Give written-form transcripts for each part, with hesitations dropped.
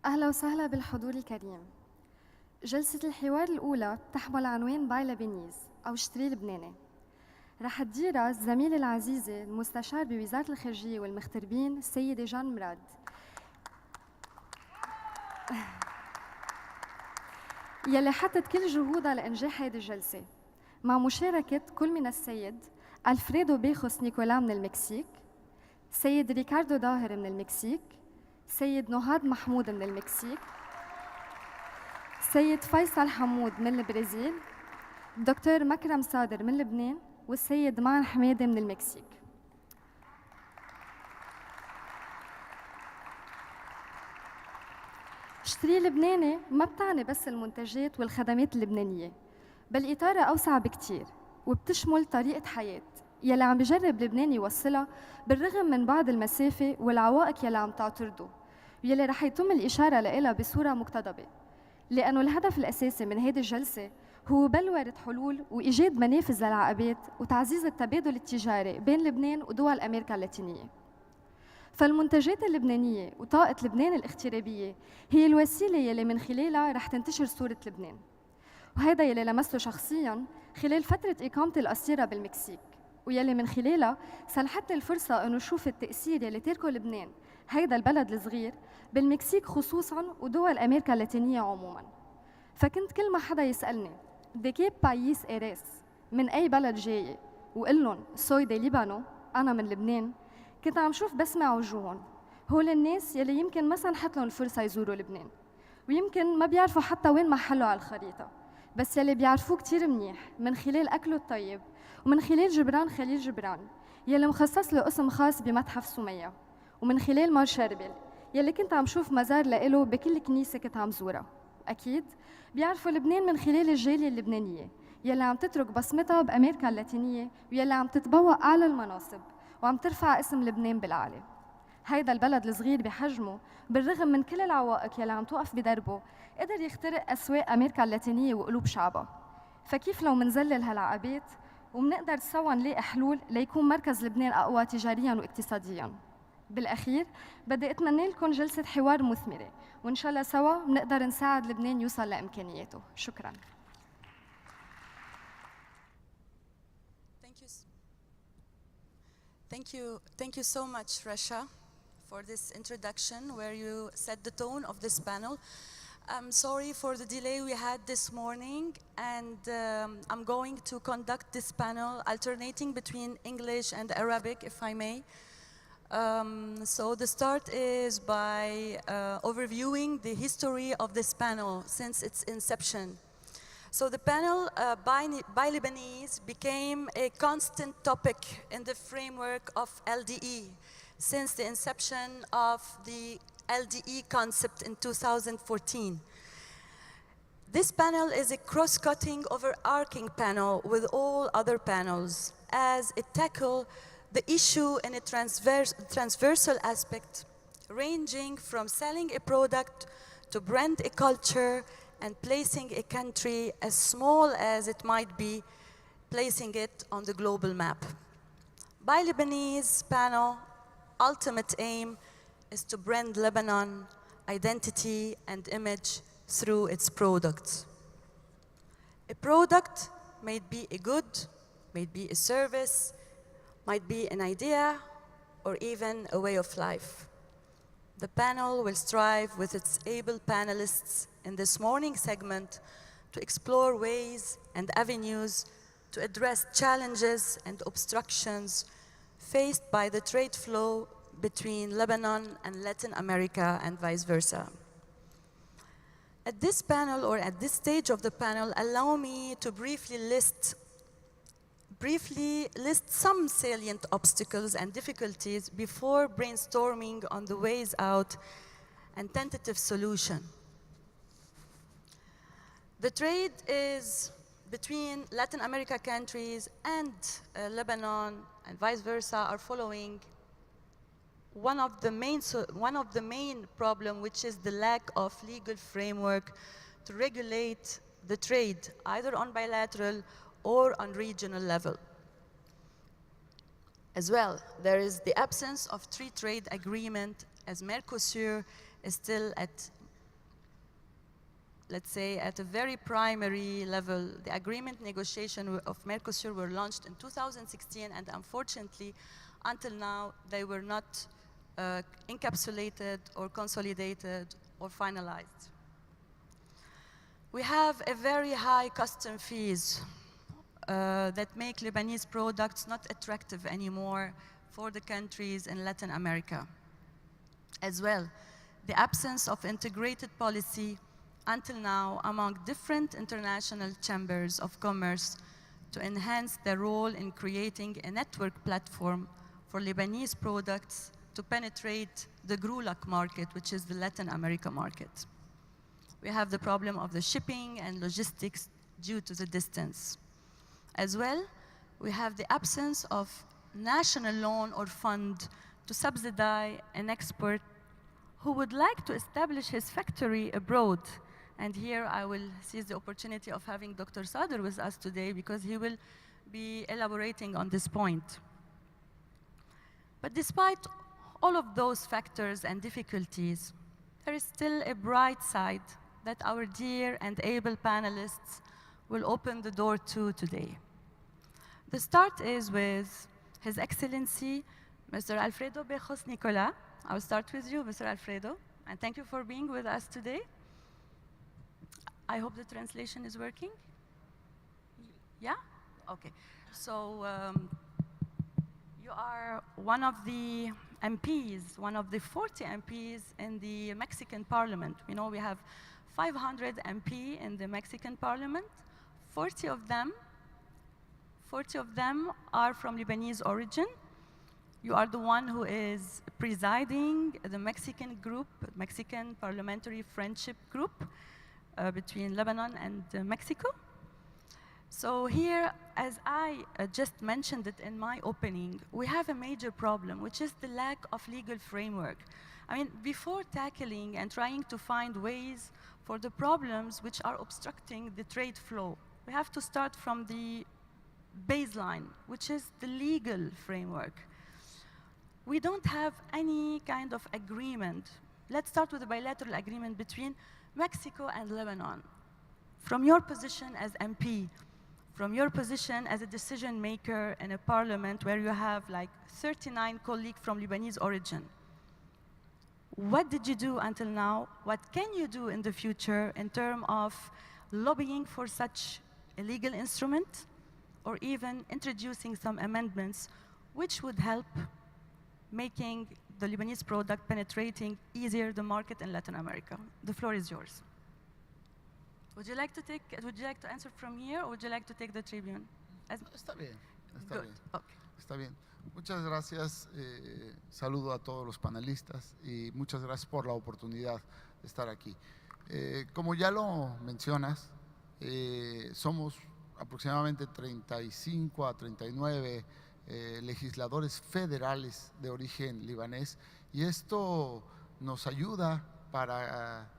أهلا وسهلا بالحضور الكريم. جلسة الحوار الأولى تحمل عنوان باي لبنيز أو اشتري لبناني. رح تديرها الزميلة العزيزة المستشار بوزارة الخارجية والمغتربين السيدة جان مراد، يلي حطت كل جهودها لإنجاح هيدي الجلسة، مع مشاركة كل من السيد ألفريدو بيخوس نيكولا من المكسيك، سيد ريكاردو ظاهر من المكسيك، سيد نهاد محمود من المكسيك، سيد فيصل حمود من البرازيل، دكتور مكرم صادر من لبنان، والسيد معن حمادي من المكسيك. اشتري لبناني ما بتعني بس المنتجات والخدمات اللبنانية، بل إطارة أوسع بكتير وبتشمل طريقة حياة يلي عم بجرب لبنان يوصلها بالرغم من بعض المسافة والعوائق يلي عم تعترضه، ويلي رح يتم الإشارة لها بصورة مقتضبة، لأنه الهدف الأساسي من هذه الجلسة هو بلورة حلول وإيجاد منافذ للعقبات وتعزيز التبادل التجاري بين لبنان ودول أمريكا اللاتينية. فالمنتجات اللبنانية وطاقة لبنان الاغترابية هي الوسيلة يلي من خلالها رح تنتشر صورة لبنان، وهذا يلي لمسته شخصياً خلال فترة إقامتي القصيرة بالمكسيك، ويلي من خلالها سنحتني الفرصة أنه شوف التأثير يلي تركه لبنان هيدا البلد الصغير بالمكسيك خصوصاً ودول أمريكا اللاتينية عموماً. فكنت كل ما حدا يسألني دي كيب بايس إيريس، من أي بلد جاي، وقلن سوي دي ليبانو، أنا من لبنان، كنت عم شوف بسمع وجوهن. هول الناس يلي يمكن ما سنحت لهم الفرصة يزوروا لبنان، ويمكن ما بيعرفوا حتى وين محله على الخريطة، بس يلي بيعرفوه كتير منيح من خلال أكله الطيب ومن خلال جبران خليل جبران يلي مخصص له اسم خاص بمتحف سمية، ومن خلال مار شربل يلي كنت عم شوف مزار لإله بكل كنيسة كنت عم زورها. أكيد بيعرفوا لبنان من خلال الجالية اللبنانية يلي عم تترك بصمتها بأمريكا اللاتينية ويلي عم تتبوأ أعلى المناصب وعم ترفع اسم لبنان بالعالي. هيدا البلد الصغير بحجمه بالرغم من كل العوائق يلي عم توقف بدربه قدر يخترق أسواق أمريكا اللاتينية وقلوب شعبها. فكيف لو منزلل هالعقبات ومنقدر سوا نلاقي حلول ليكون مركز لبنان أقوى تجارياً واقتصادياً؟ بالأخير بدي أتمنى لكم جلسة حوار مثمرة، وإن شاء الله سوا بنقدر نساعد لبنان يوصل لإمكانياته. شكراً. Thank you so much, Rasha, for this introduction where you set the tone of this panel. I'm sorry for the delay we had this morning, and I'm going to conduct this panel alternating between English and Arabic, if I may. So the start is by overviewing the history of this panel since its inception. So the panel by Lebanese became a constant topic in the framework of LDE since the inception of the LDE concept in 2014. This panel is a cross-cutting, overarching panel with all other panels as it tackles the issue in a transversal aspect, ranging from selling a product to brand a culture and placing a country as small as it might be, placing it on the global map. By Lebanese panel, ultimate aim is to brand Lebanon identity and image through its products. A product may be a good, may be a service, might be an idea, or even a way of life. The panel will strive with its able panelists in this morning segment to explore ways and avenues to address challenges and obstructions faced by the trade flow between Lebanon and Latin America and vice versa. At this panel, or at this stage of the panel, allow me to briefly list some salient obstacles and difficulties before brainstorming on the ways out and tentative solution. The trade is between Latin America countries and Lebanon and vice versa are following one of the main problem, which is the lack of legal framework to regulate the trade, either on bilateral or on regional level. As well, there is the absence of free trade agreement, as Mercosur is still at let's say, at a very primary level. The agreement negotiation of Mercosur were launched in 2016, and unfortunately, until now, they were not encapsulated or consolidated or finalized. We have a very high custom fees that make Lebanese products not attractive anymore for the countries in Latin America. As well, the absence of integrated policy until now among different international chambers of commerce to enhance their role in creating a network platform for Lebanese products to penetrate the GRULAC market, which is the Latin America market. We have the problem of the shipping and logistics due to the distance. As well, we have the absence of national loan or fund to subsidize an expert who would like to establish his factory abroad. And here I will seize the opportunity of having Dr. Sadr with us today because he will be elaborating on this point. But despite all of those factors and difficulties, there is still a bright side that our dear and able panelists will open the door to today. The start is with His Excellency, Mr. Alfredo Bejos Nicolas. I will start with you, Mr. Alfredo, and thank you for being with us today. I hope the translation is working. Yeah? Okay. So you are one of the MPs, one of the 40 MPs in the Mexican Parliament. We know we have 500 MP in the Mexican Parliament. 40 of them are from Lebanese origin. You are the one who is presiding the Mexican group, Mexican Parliamentary Friendship Group between Lebanon and Mexico. So here, as I just mentioned it in my opening, we have a major problem, which is the lack of legal framework. I mean, before tackling and trying to find ways for the problems which are obstructing the trade flow, we have to start from the baseline, which is the legal framework. We don't have any kind of agreement. Let's start with a bilateral agreement between Mexico and Lebanon. From your position as MP, from your position as a decision maker in a parliament where you have like 39 colleagues from Lebanese origin, what did you do until now? What can you do in the future in terms of lobbying for such a legal instrument, or even introducing some amendments which would help making the Lebanese product penetrating easier the market in Latin America? The floor is yours. Would you like to answer from here, or would you like to take the tribune? Está bien, está Good. bien. Okay. Está bien. Muchas gracias. Saludo a todos los panelistas y muchas gracias por la oportunidad de estar aquí. Como ya lo mencionas, somos aproximadamente 35 a 39 legisladores federales de origen libanés, y esto nos ayuda para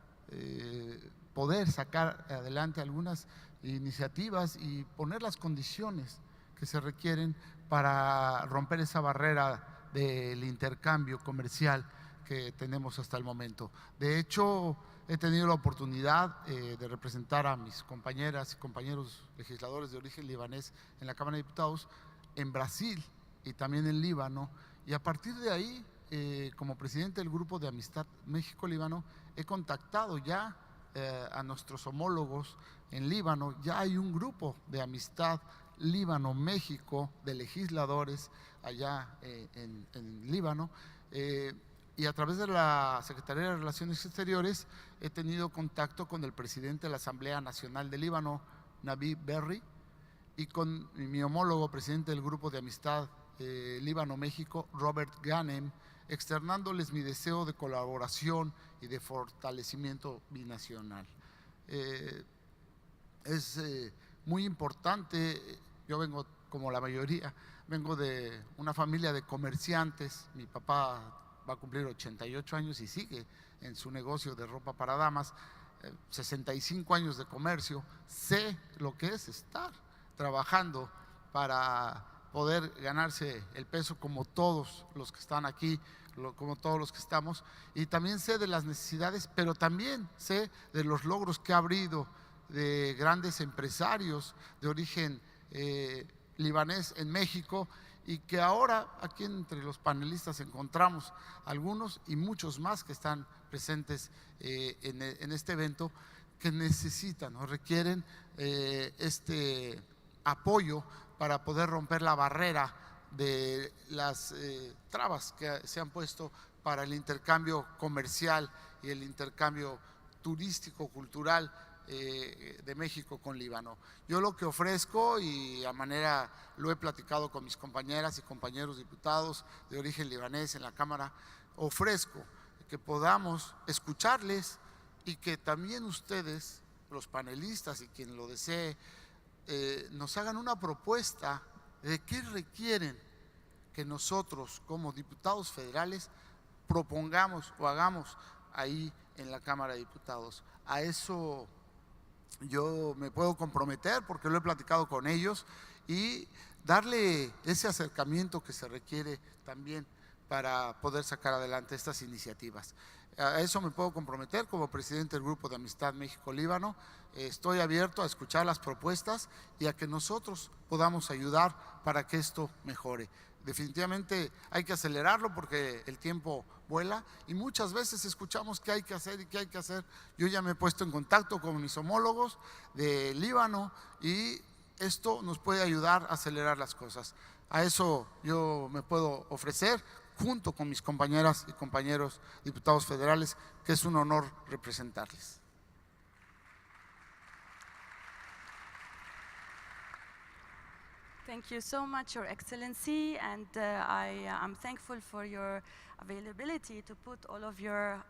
poder sacar adelante algunas iniciativas y poner las condiciones que se requieren para romper esa barrera del intercambio comercial que tenemos hasta el momento. De hecho, he tenido la oportunidad de representar a mis compañeras y compañeros legisladores de origen libanés en la Cámara de Diputados, en Brasil y también en Líbano, y a partir de ahí, como presidente del Grupo de Amistad México-Líbano, he contactado ya a nuestros homólogos en Líbano. Ya hay un grupo de amistad Líbano-México de legisladores allá en Líbano, y a través de la Secretaría de Relaciones Exteriores he tenido contacto con el presidente de la Asamblea Nacional de Líbano, Nabi Berri, y con mi homólogo presidente del Grupo de Amistad Líbano-México, Robert Ganem, externándoles mi deseo de colaboración y de fortalecimiento binacional. Es muy importante. Yo vengo, como la mayoría, vengo de una familia de comerciantes. Mi papá va a cumplir 88 años y sigue en su negocio de ropa para damas, 65 años de comercio. Sé lo que es estar trabajando para poder ganarse el peso como todos los que están aquí, como todos los que estamos, y también sé de las necesidades, pero también sé de los logros que ha habido de grandes empresarios de origen libanés en México, y que ahora aquí entre los panelistas encontramos algunos y muchos más que están presentes en este evento, que necesitan o requieren este apoyo para poder romper la barrera de las trabas que se han puesto para el intercambio comercial y el intercambio turístico, cultural de México con Líbano. Yo lo que ofrezco, y a manera lo he platicado con mis compañeras y compañeros diputados de origen libanés en la Cámara, ofrezco que podamos escucharles y que también ustedes, los panelistas y quien lo desee, nos hagan una propuesta de qué requieren que nosotros como diputados federales propongamos o hagamos ahí en la Cámara de Diputados. A eso yo me puedo comprometer porque lo he platicado con ellos, y darle ese acercamiento que se requiere también para poder sacar adelante estas iniciativas. A eso me puedo comprometer como presidente del Grupo de Amistad México-Líbano. Estoy abierto a escuchar las propuestas y a que nosotros podamos ayudar para que esto mejore. Definitivamente hay que acelerarlo porque el tiempo vuela y muchas veces escuchamos qué hay que hacer y qué hay que hacer. Yo ya me he puesto en contacto con mis homólogos de Líbano y esto nos puede ayudar a acelerar las cosas. A eso yo me puedo ofrecer junto con mis compañeras y compañeros diputados federales, que es un honor representarles. Thank you so much, Your Excellency, and I'm thankful for your availability to put all of your,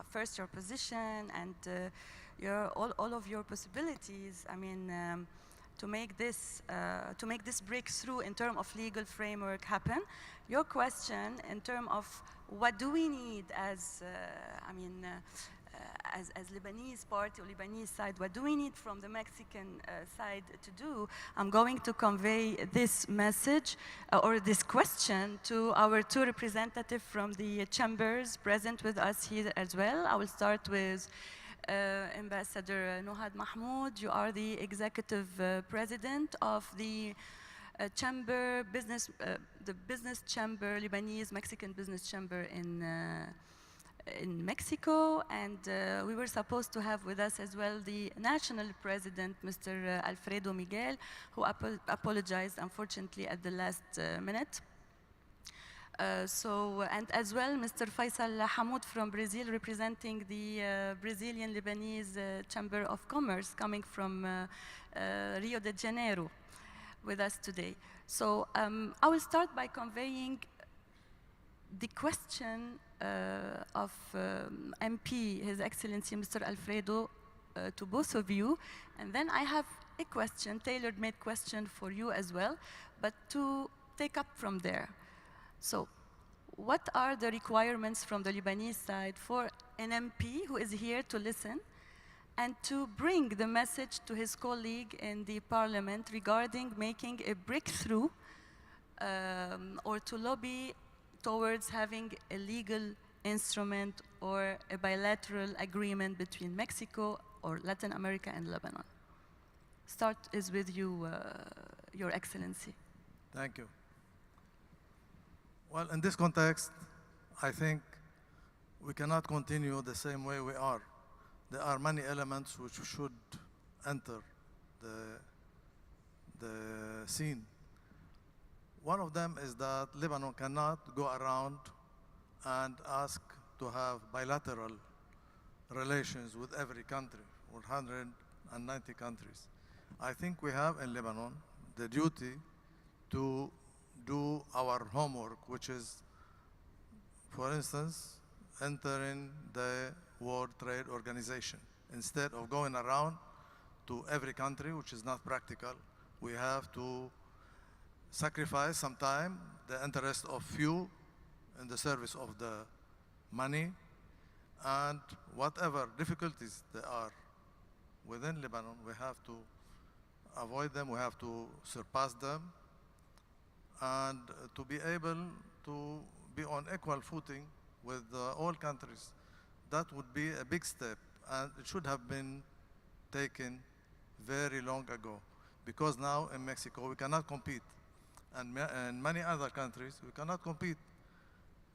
first your position and all of your possibilities. I mean, to make this breakthrough in terms of legal framework happen. Your question in terms of what do we need as, as Lebanese party or Lebanese side, what do we need from the Mexican side to do? I'm going to convey this message or this question to our two representatives from the chambers present with us here as well. I will start with Ambassador Nohad Mahmoud. You are the executive president of the chamber business, the business chamber, Lebanese Mexican business chamber in Mexico, and we were supposed to have with us as well the national president, Mr. Alfredo Miguel, who apologized unfortunately at the last minute. And as well, Mr. Faisal Hamoud from Brazil, representing the Brazilian Lebanese Chamber of Commerce, coming from Rio de Janeiro, with us today. So I will start by conveying the question of MP, His Excellency Mr. Alfredo, to both of you, and then I have a question, tailor-made question for you as well, but to take up from there. So, what are the requirements from the Lebanese side for an MP who is here to listen and to bring the message to his colleague in the parliament regarding making a breakthrough or to lobby towards having a legal instrument or a bilateral agreement between Mexico or Latin America and Lebanon? Start is with you, Your Excellency. Thank you. Well, in this context, I think we cannot continue the same way we are. There are many elements which should enter the scene. One of them is that Lebanon cannot go around and ask to have bilateral relations with every country, or 190 countries. I think we have in Lebanon the duty to do our homework, which is, for instance, entering the World Trade Organization. Instead of going around to every country, which is not practical, we have to sacrifice some time, the interest of few in the service of the money, and whatever difficulties there are within Lebanon, we have to avoid them, we have to surpass them, and to be able to be on equal footing with all countries. That would be a big step, and it should have been taken very long ago, because now in Mexico we cannot compete, and in many other countries we cannot compete.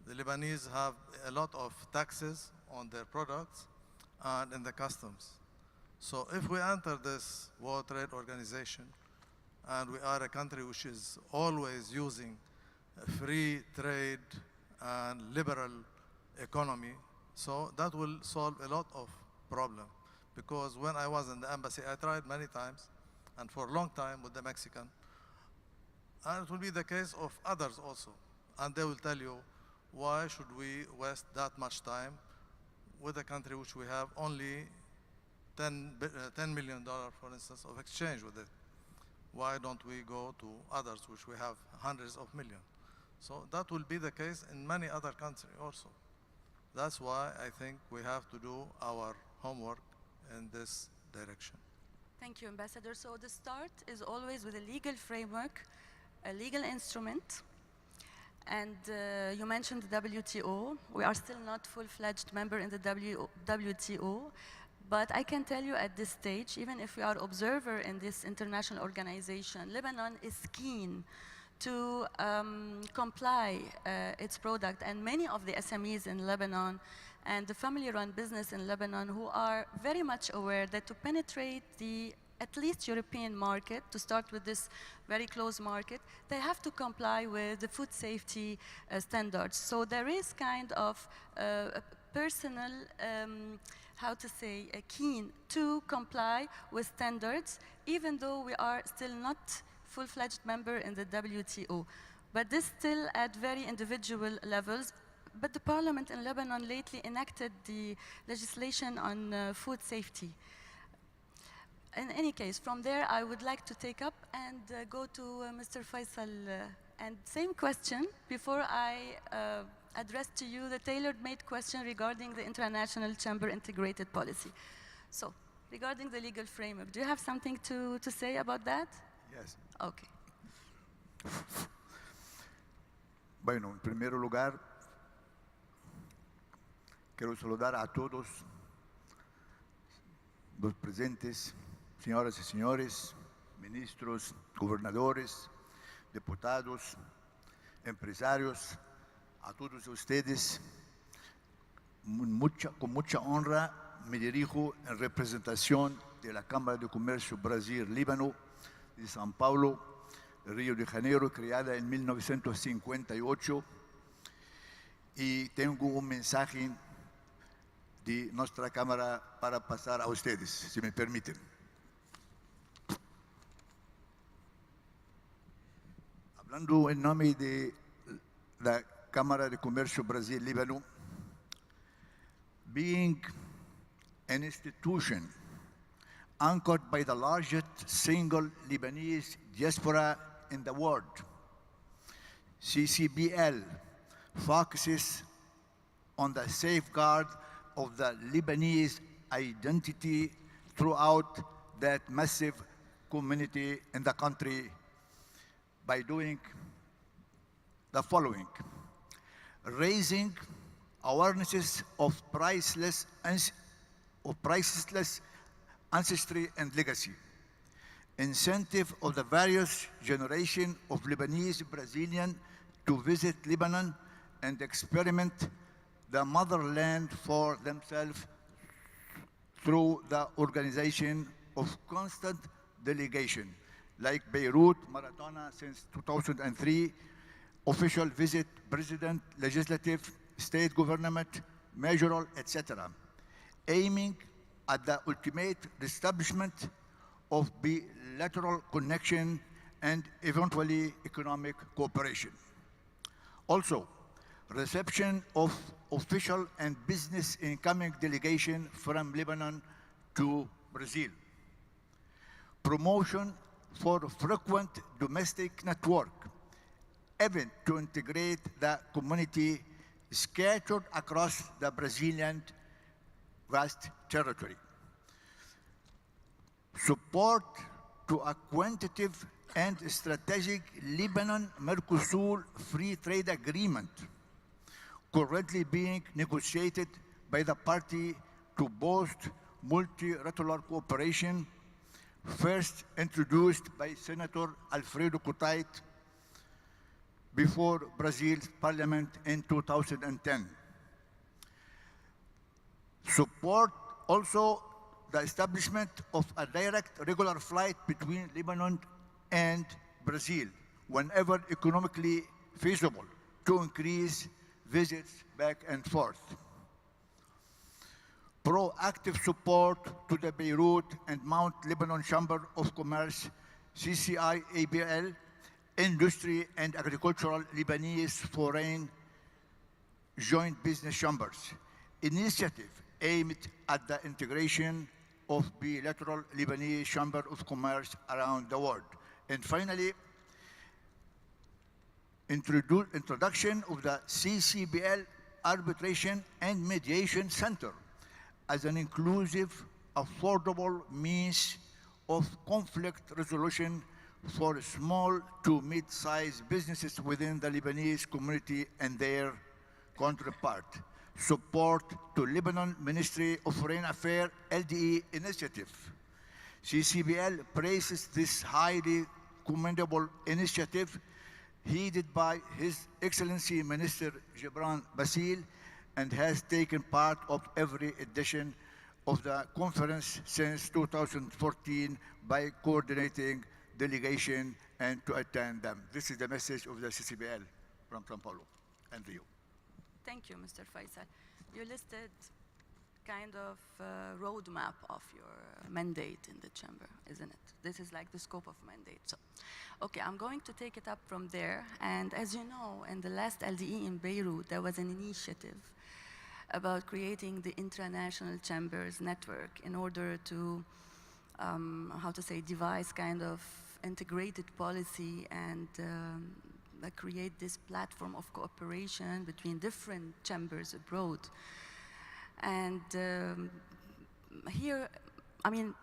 The Lebanese have a lot of taxes on their products and in the customs. So if we enter this World Trade Organization, and we are a country which is always using a free trade and liberal economy, so that will solve a lot of problems. Because when I was in the embassy, I tried many times, and for a long time with the Mexican, and it will be the case of others also. And they will tell you, why should we waste that much time with a country which we have only $10 million, for instance, of exchange with it? Why don't we go to others which we have hundreds of millions? So that will be the case in many other countries also. That's why I think we have to do our homework in this direction. Thank you, Ambassador. So the start is always with a legal framework, a legal instrument. And you mentioned the WTO. We are still not full-fledged member in the WTO. But I can tell you at this stage, even if we are observer in this international organization, Lebanon is keen to comply its product. And many of the SMEs in Lebanon and the family-run business in Lebanon who are very much aware that to penetrate the at least European market, to start with this very close market, they have to comply with the food safety standards. So there is kind of a personal, how to say, keen to comply with standards, even though we are still not full-fledged member in the WTO. But this still at very individual levels. But the parliament in Lebanon lately enacted the legislation on food safety. In any case, from there, I would like to take up and go to Mr. Faisal. And same question before I address to you the tailor-made question regarding the International Chamber Integrated Policy. So, regarding the legal framework, do you have something to say about that? Yes. Okay. Bueno, en primer lugar, quiero saludar a todos los presentes, señoras y señores, ministros, gobernadores, diputados, empresarios, a todos ustedes. Con mucha honra me dirijo en representación de la Cámara de Comercio Brasil-Líbano de São Paulo, Río de Janeiro, creada en 1958, y tengo un mensaje de nuestra Cámara para pasar a ustedes, si me permiten. Hablando en nombre de la Cámara de Comercio Brasil-Líbano, being an institution anchored by the largest single Lebanese diaspora in the world, CCBL focuses on the safeguard of the Lebanese identity throughout that massive community in the country by doing the following: raising awarenesses of priceless ancestry and legacy, incentive of the various generation of Lebanese Brazilian to visit Lebanon and experiment the motherland for themselves through the organization of constant delegation, like Beirut, Maratona since 2003, official visit, president, legislative, state government, mayoral, etc., aiming at the ultimate establishment of bilateral connection and eventually economic cooperation. Also, reception of official and business incoming delegation from Lebanon to Brazil. Promotion for frequent domestic network, event to integrate the community scattered across the Brazilian vast territory. Support to a quantitative and strategic Lebanon-Mercosur Free Trade Agreement, currently being negotiated by the party to boost multilateral cooperation, first introduced by Senator Alfredo Kutait before Brazil's parliament in 2010. Support also the establishment of a direct regular flight between Lebanon and Brazil whenever economically feasible to increase visits back and forth. Proactive support to the Beirut and Mount Lebanon Chamber of Commerce, CCI-ABL, Industry and Agricultural Lebanese Foreign Joint Business Chambers, initiative aimed at the integration of bilateral Lebanese Chamber of Commerce around the world. And finally, introduction of the CCBL Arbitration and Mediation Center as an inclusive, affordable means of conflict resolution for small to mid-sized businesses within the Lebanese community and their counterpart. Support to Lebanon Ministry of Foreign Affairs LDE initiative. CCBL praises this highly commendable initiative headed by His Excellency Minister Gibran Basil, and has taken part of every edition of the conference since 2014 by coordinating delegation and to attend them. This is the message of the CCBL from São Paulo and Rio. Thank you, Mr. Faisal. You listed kind of roadmap of your mandate in the chamber, isn't it? This is like the scope of mandate. So, okay, I'm going to take it up from there. And as you know, in the last LDE in Beirut, there was an initiative about creating the International Chambers Network in order to, devise kind of integrated policy and create this platform of cooperation between different chambers abroad. And here, I mean,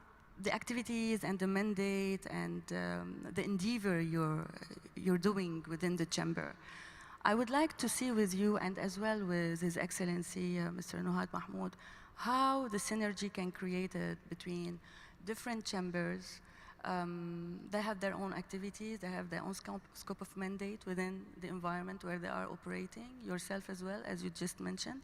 the activities and the mandate and the endeavor you're doing within the chamber, I would like to see with you and as well with His Excellency Mr. Nuhat Mahmoud, how the synergy can be created between different chambers. They have their own activities, they have their own scope of mandate within the environment where they are operating, yourself as well, as you just mentioned.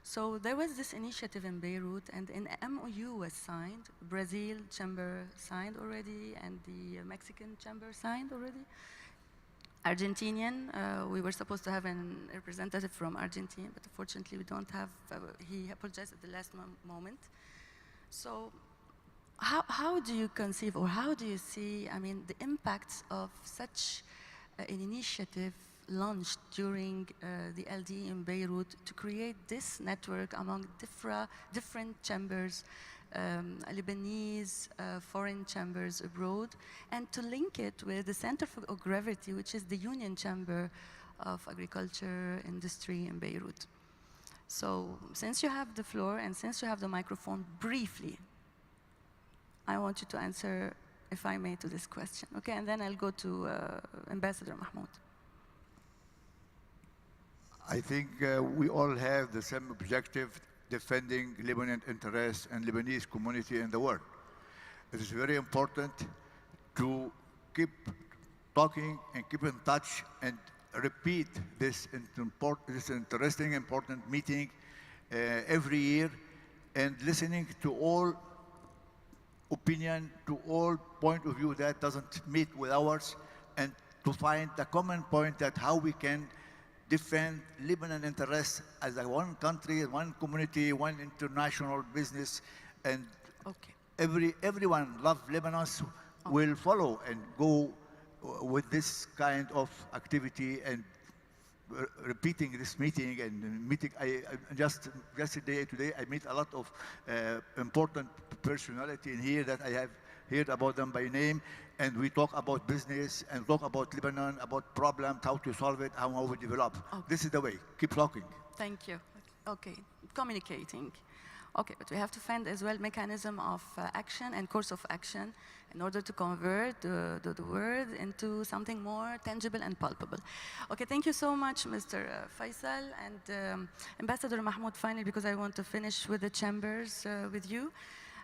So there was this initiative in Beirut, and an MOU was signed. Brazil chamber signed already, and the Mexican chamber signed already. Argentinian, we were supposed to have a representative from Argentina, but unfortunately we don't have, he apologized at the last moment. So how do you conceive, or how do you see, I mean, the impacts of such an initiative launched during the LDE in Beirut to create this network among different chambers, Lebanese foreign chambers abroad, and to link it with the Center of Gravity, which is the Union Chamber of Agriculture Industry in Beirut. So since you have the floor and since you have the microphone, briefly, I want you to answer, if I may, to this question. Okay, and then I'll go to Ambassador Mahmoud. I think we all have the same objective, defending Lebanese interests and Lebanese community in the world. It is very important to keep talking and keep in touch and repeat this interesting, important meeting every year, and listening to all opinion, to all point of view that doesn't meet with ours, and to find the common point that how we can defend Lebanon interests as a one country, one community, one international business, and everyone love Lebanon will follow and go with this kind of activity and repeating this meeting and meeting. Just today I meet a lot of important personality in here that I have heard about them by name, and we talk about business and talk about Lebanon, about problems, how to solve it, how we develop. Okay. This is the way. Keep talking. Thank you. Okay, communicating. Okay, but we have to find as well mechanism of action and course of action in order to convert the word into something more tangible and palpable. Okay, thank you so much, Mr. Faisal, and Ambassador Mahmoud, finally, because I want to finish with the chambers with you.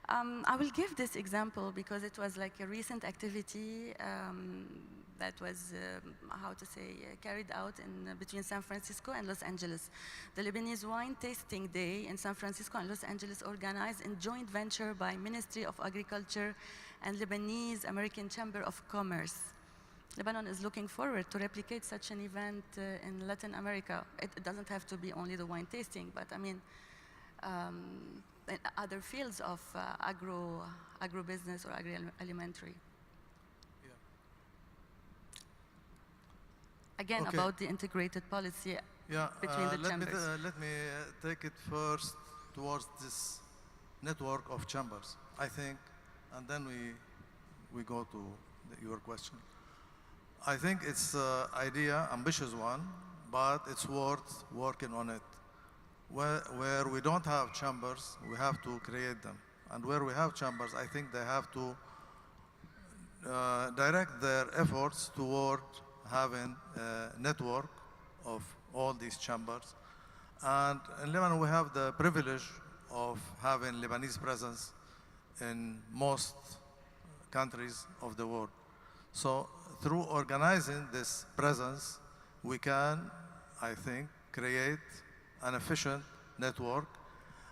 I will give this example because it was like a recent activity that was, how to say, carried out in between San Francisco and Los Angeles. The Lebanese Wine Tasting Day in San Francisco and Los Angeles, organized in joint venture by Ministry of Agriculture and Lebanese American Chamber of Commerce. Lebanon is looking forward to replicate such an event in Latin America. It doesn't have to be only the wine tasting, but I mean, in other fields of agro-business or agri-alimentary. Yeah. Again, Okay. about the integrated policy between the chambers. Let me take it first towards this network of chambers, I think, and then we go to your question. I think it's an idea, ambitious one, but it's worth working on it. Where we don't have chambers, we have to create them. And where we have chambers, I think they have to direct their efforts toward having a network of all these chambers. And in Lebanon, we have the privilege of having Lebanese presence in most countries of the world. So through organizing this presence, we can, I think, create an efficient network.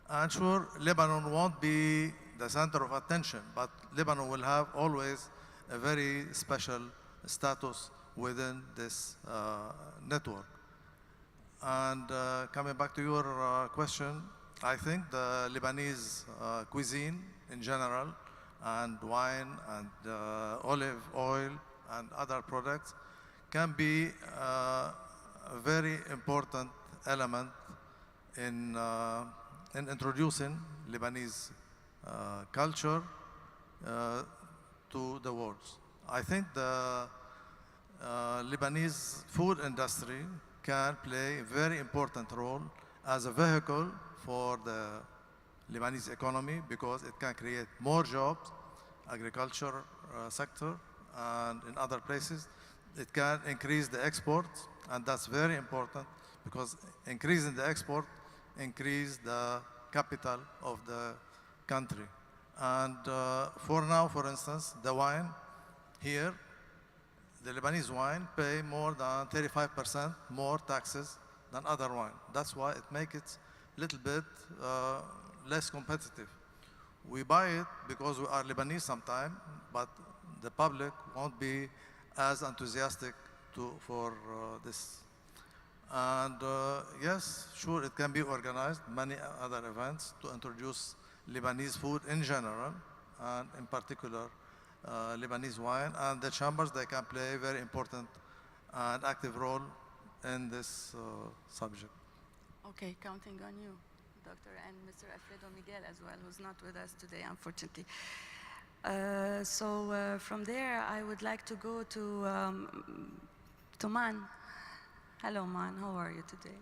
And sure, Lebanon won't be the center of attention, but Lebanon will have always a very special status within this network. And coming back to your question, I think the Lebanese cuisine in general, and wine and olive oil and other products can be a very important element in introducing Lebanese culture to the world. I think the Lebanese food industry can play a very important role as a vehicle for the Lebanese economy because it can create more jobs, agriculture sector, and in other places. It can increase the export, and that's very important because increasing the export increase the capital of the country. And for now, for instance, the wine here, the Lebanese wine pay more than 35% more taxes than other wine. That's why it makes it a little bit less competitive. We buy it because we are Lebanese sometimes, but the public won't be as enthusiastic for this. And yes, sure, it can be organized, many other events to introduce Lebanese food in general, and in particular, Lebanese wine. And the chambers, they can play a very important and active role in this subject. Okay, counting on you, Doctor, and Mr. Alfredo Miguel as well, who's not with us today, unfortunately. So from there, I would like to go to Man. Hello, Man. How are you today?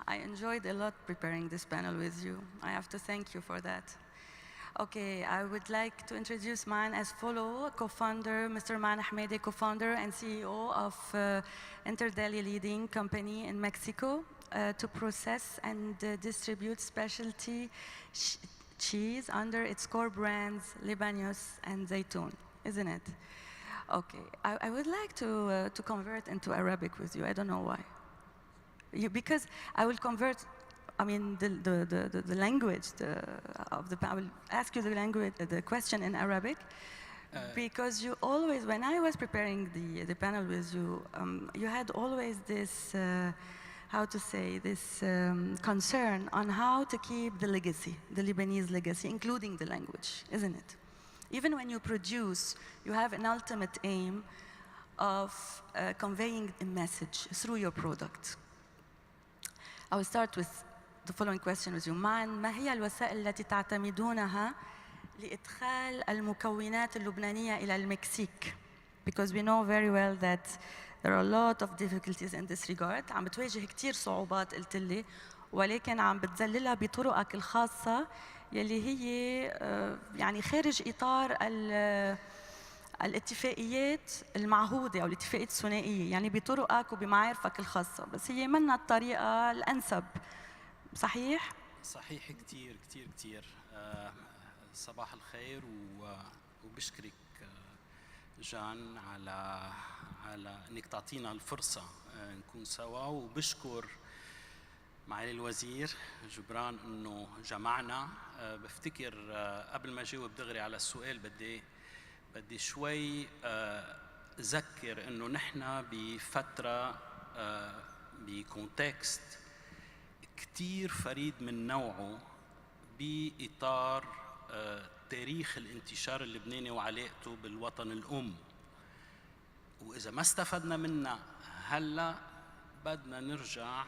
I enjoyed a lot preparing this panel with you. I have to thank you for that. Okay, I would like to introduce Man as follow, co-founder, Mr. Man Ahmedi, co-founder and CEO of Interdeli leading company in Mexico to process and distribute specialty cheese under its core brands, Lebanese and Zaytoun, isn't it? Okay, I would like to convert into Arabic with you. I don't know why. Because I will convert, I mean, the language I will ask you the question in Arabic, because you always, when I was preparing the panel with you, you had always this, how to say, this concern on how to keep the legacy, the Lebanese legacy, including the language, isn't it? Even when you produce, you have an ultimate aim of conveying a message through your product. I will start with the following question with you. ما هي الوسائل التي تعتمدونها لإدخال المكونات اللبنانية إلى المكسيك? Because we know very well that there are a lot of difficulties in this regard. عم بتواجه كتير صعوبات قلت لي ولكن عم بتذللها بطرقك الخاصة يلي هي يعني خارج إطار الاتفاقيات المعهودة أو الاتفاقيات الثنائية، يعني بطرقك وبمعارفك الخاصة، بس هي منا الطريقة الأنسب. صحيح؟ صحيح كتير كتير كتير. صباح الخير وبشكرك جان على انك تعطينا الفرصة نكون سوا، وبشكر معالي الوزير جبران انه جمعنا. بفتكر قبل ما اجاوب دغري على السؤال بدي شوي اذكر انه نحن بفترة بكونتكست كتير فريد من نوعه بإطار تاريخ الانتشار اللبناني وعلاقته بالوطن الأم. وإذا ما استفدنا منها هلأ بدنا نرجع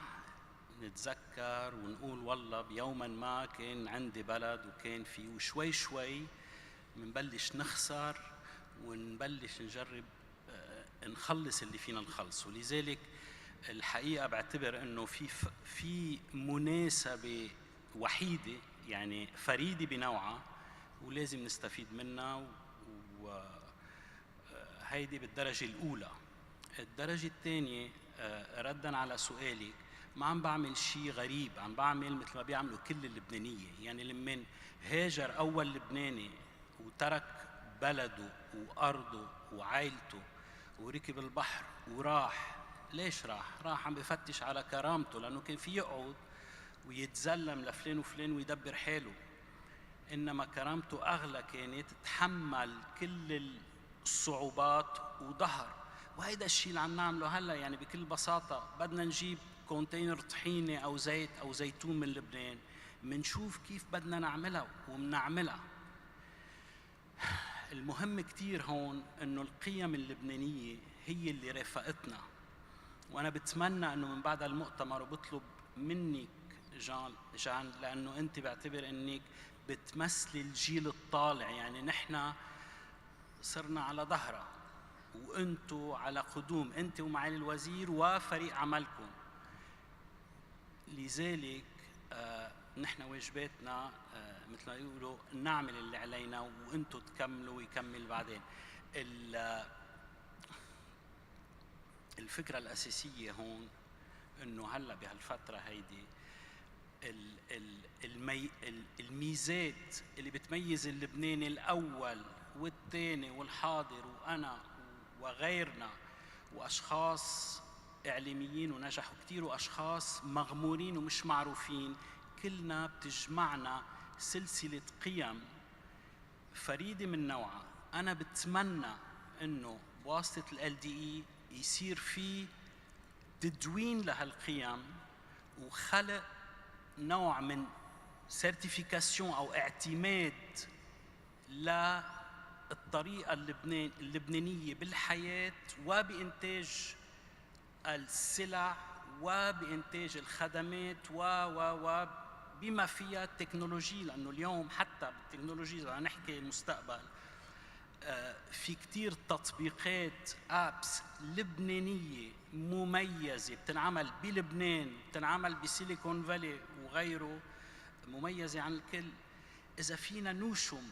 نتذكر ونقول والله بيوما ما كان عندي بلد وكان فيه، وشوي شوي منبلش نخسر ونبلش نجرب نخلص اللي فينا نخلصه. ولذلك الحقيقة بعتبر انه في مناسبة وحيدة يعني فريدة بنوعها ولازم نستفيد منها، وهيدي بالدرجة الأولى. الدرجة الثانية ردا على سؤالك، ما عم بعمل شيء غريب، عم بعمل مثل ما بيعملوا كل اللبنانية. يعني لمن هاجر أول لبناني وترك بلده وأرضه وعائلته وركب البحر وراح، ليش راح؟ راح عم بفتش على كرامته، لأنه كان في يقعد ويتزلم لفلان وفلان ويدبر حاله، إنما كرامته أغلى كانت تحمل كل الصعوبات وظهر. وهيدا الشيء اللي عم نعمله هلا. يعني بكل بساطة بدنا نجيب كونتينر طحينة أو زيت أو زيتون من لبنان، منشوف كيف بدنا نعملها ومنعملها. المهم كتير هون إنه القيم اللبنانية هي اللي رافقتنا. وأنا بتمنى إنه من بعد المؤتمر وبطلب منك جان لأنه أنت بعتبر إنك بتمثلي الجيل الطالع، يعني نحن صرنا على ظهرها وأنتوا على قدوم، أنت ومعالي الوزير وفريق عملكم. لذلك نحن واجباتنا مثل ما يقولوا نعمل اللي علينا وأنتوا تكملوا ويكمل بعدين. الفكرة الأساسية هون إنه هلا بهالفترة هيدي الميزات اللي بتميز اللبناني الأول والثاني والحاضر وأنا وغيرنا وأشخاص إعلاميين ونجحوا كتير وأشخاص مغمورين ومش معروفين، كلنا بتجمعنا سلسلة قيم فريدة من نوعها. أنا بتمنى إنه بواسطة ال LDE يصير في تدوين لهالقيم وخلق نوع من سيرتيفيكاسيون أو اعتماد للطريقة اللبنانية بالحياة وبإنتاج السلع وبإنتاج الخدمات وبما فيها التكنولوجيا. لأنه اليوم حتى بالتكنولوجيا إذا نحكي المستقبل في كتير تطبيقات ابس لبنانيه مميزه بتنعمل بلبنان، بتنعمل بسيليكون فالي وغيره، مميزه عن الكل. اذا فينا نوشم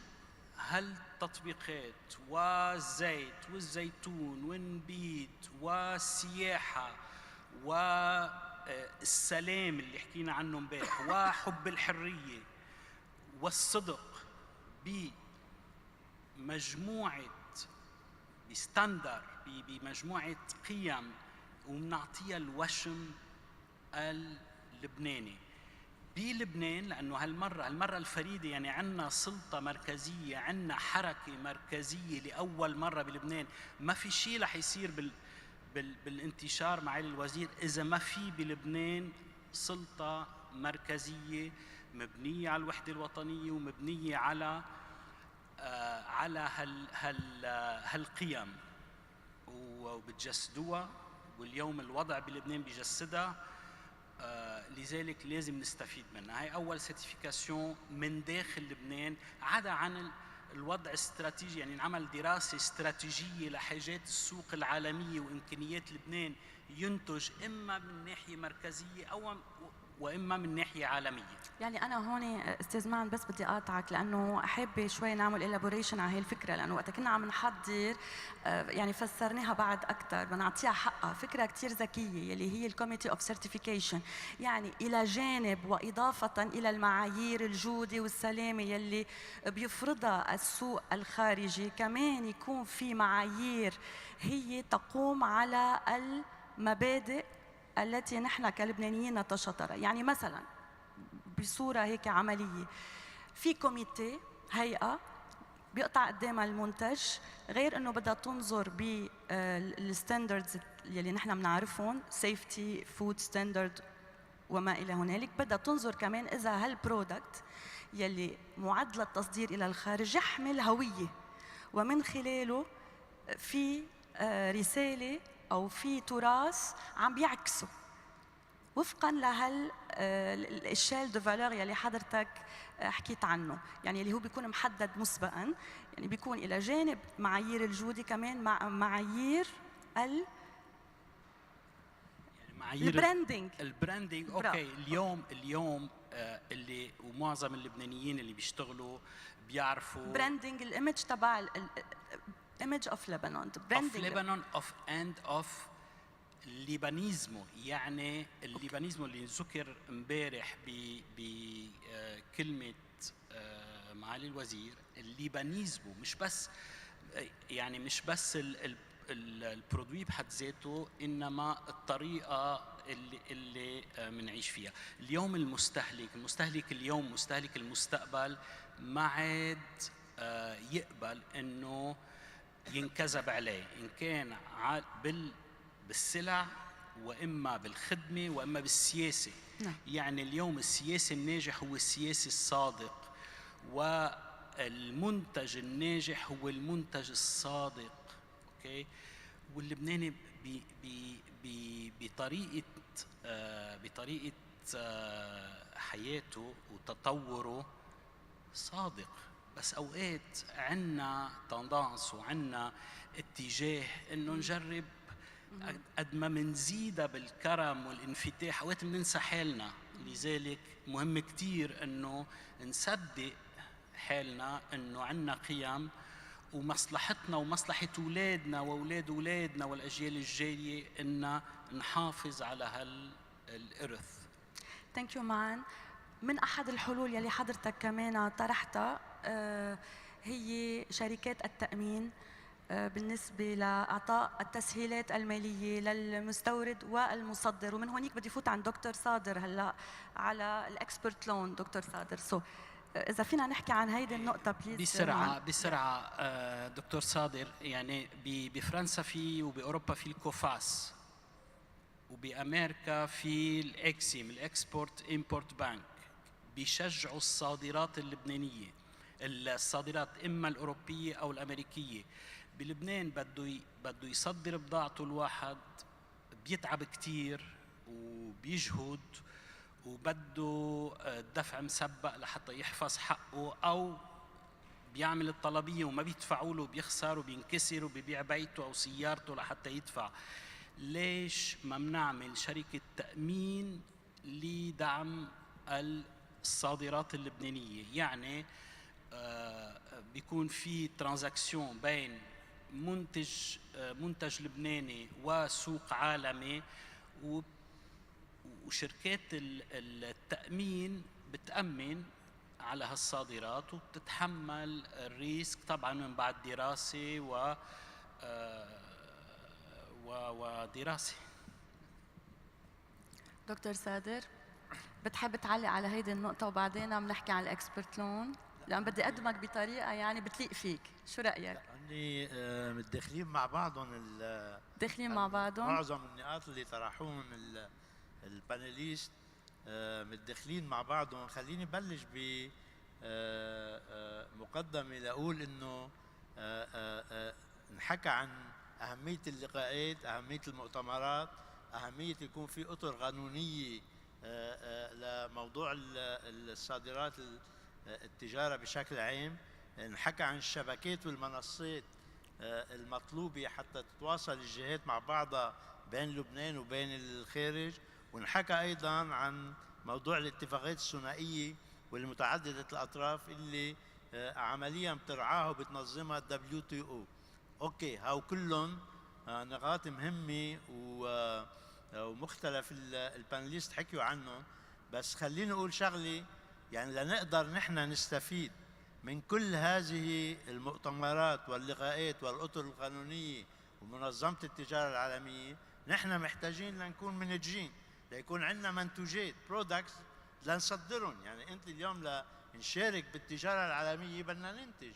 هالتطبيقات والزيت والزيتون والنبيت والسياحه والسلام اللي حكينا عنه امبارح وحب الحريه والصدق بمجموعة بستاندر بمجموعة قيم ومنعطيها الوشم اللبناني بلبنان. لأنه هالمرة الفريدة يعني عنا سلطة مركزية، عنا حركة مركزية لأول مرة بلبنان. ما في شيء رح يصير بالانتشار معالي الوزير إذا ما في بلبنان سلطة مركزية مبنية على الوحدة الوطنية ومبنية على هالقيم وبتجسدوها، واليوم الوضع بلبنان بيجسدها. لذلك لازم نستفيد منها. هاي أول سيرتيفيكاسيون من داخل لبنان، عدا عن الوضع الاستراتيجي. يعني نعمل دراسة استراتيجية لحاجات السوق العالمية وإمكانيات لبنان ينتج إما من ناحية مركزية أو واما من ناحيه عالميه. يعني أنا هون أستاذ معن بس بدي أقاطعك لأنه حابة شوي نعمل إلابوريشن على هي الفكرة، لأنه وقت كنا عم نحضر يعني فسرناها بعد أكثر، بدنا نعطيها حقها. فكرة كتير ذكية يلي هي الكوميتي أوف سيرتيفيكيشن، يعني إلى جانب وإضافة إلى المعايير الجودة والسلامة يلي بيفرضها السوق الخارجي، كمان يكون في معايير هي تقوم على المبادئ التي نحن كلبنانيين نتشاطرها. يعني مثلاً بصورة هيك عملية، في كوميتي، هيئة بيقطع قدامها المنتج، غير انه بدها تنظر بالستاندردز يلي نحن بنعرفهم، سيفتي، فود ستاندرد وما الى هنالك، بدها تنظر كمان اذا هالبرودكت يلي معد للتصدير الى الخارج يحمل هوية، ومن خلاله في رسالة او في تراث عم بيعكسه وفقا لهال الشال دو فالور يلي حضرتك حكيت عنه، يعني اللي هو بيكون محدد مسبقا، يعني بيكون الى جانب معايير الجوده كمان مع معايير يعني معايير البراندنج. اوكي، اليوم اللي ومعظم اللبنانيين اللي بيشتغلوا بيعرفوا براندنج الايمج تبع الايمج اوف لبنان، اوف الليبانيزمو. يعني الليبانيزمو اللي ذكر امبارح بكلمة معالي الوزير، الليبانيزمو مش بس يعني مش بس البرودوي بحد ذاته، انما الطريقة اللي منعيش فيها. اليوم المستهلك اليوم مستهلك المستقبل ما عاد يقبل انه ينكذب عليه، ان كان بالسلع واما بالخدمه واما بالسياسه. نعم. يعني اليوم السياسي الناجح هو السياسي الصادق، والمنتج الناجح هو المنتج الصادق. اوكي، واللبناني بطريقه حياته وتطوره صادق، بس اوقات عندنا تندانس وعندنا اتجاه انه نجرب قد ما منزيدها بالكرم والانفتاح اوقات بننسى حالنا. لذلك مهم كتير انه نصدق حالنا انه عندنا قيم، ومصلحتنا ومصلحة أولادنا وأولاد أولادنا والأجيال الجاية إن نحافظ على هالإرث. ثانك يو معن. من أحد الحلول يلي حضرتك كمان طرحتها هي شركات التأمين بالنسبة لإعطاء التسهيلات المالية للمستورد والمصدر، ومن هونيك بدي فوت عن دكتور صادر هلا على الإكسبرت لون. دكتور صادر، إذا فينا نحكي عن هيدي النقطة بليز. بسرعة دكتور صادر. يعني بفرنسا في وبأوروبا في الكوفاس، وبأمريكا في الإكسيم الإكسبورت إمبورت بانك، بيشجعوا الصادرات اللبنانية، الصادرات إما الأوروبية أو الأمريكية. بلبنان بده يصدر بضاعته، الواحد بيتعب كتير وبيجهد وبده دفع مسبق لحتى يحفظ حقه، أو بيعمل الطلبية وما بيدفعوا له، بيخسر وبينكسر وبيبيع بيته أو سيارته لحتى يدفع. ليش ما بنعمل شركة تأمين لدعم الصادرات اللبنانية؟ يعني بيكون في ترانزاكسيون بين منتج لبناني وسوق عالمي، وشركات التأمين بتأمن على هالصادرات وبتتحمل الريسك طبعا من بعد دراسة ودراسة. دكتور صادر، بتحب تعلق على هيدي النقطة وبعدين بنحكي عن الإكسبرت لون؟ لأن بدي أقدمك بطريقة يعني بتليق فيك، شو رأيك؟ أني متداخلين مع بعضهم داخلين مع بعضهم؟ معظم النقاط اللي طرحوهم البانيليست متداخلين مع بعضهم. خليني بلش ب مقدمة لأقول إنه نحكى عن أهمية اللقاءات، أهمية المؤتمرات، أهمية يكون في أطر قانونية لموضوع الصادرات، التجارة بشكل عام. نحكى عن الشبكات والمنصات المطلوبة حتى تتواصل الجهات مع بعضها بين لبنان وبين الخارج، ونحكى أيضا عن موضوع الاتفاقيات الثنائيه والمتعدده الاطراف اللي عمليا بترعاها وبتنظمها WTO. اوكي، هاو كلهم نقاط مهمه ومختلف البانليست حكيوا عنهم، بس خليني اقول شغله. يعني لنقدر نحن نستفيد من كل هذه المؤتمرات واللقاءات والأطر القانونية ومنظمة التجارة العالمية، نحن محتاجين لنكون منتجين، ليكون عندنا منتوجات برودكتس لنصدرهم. يعني أنت اليوم لنشارك بالتجارة العالمية بدنا ننتج،